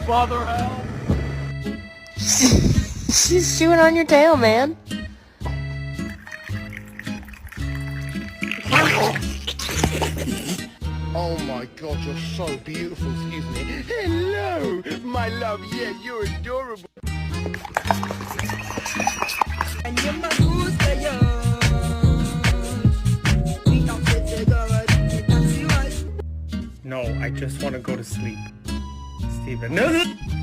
Father, help! She's chewing on your tail, man. Oh my god, you're so beautiful, excuse me. Hello, my love, yeah, you're adorable. No, I just want to go to sleep. Steven. No!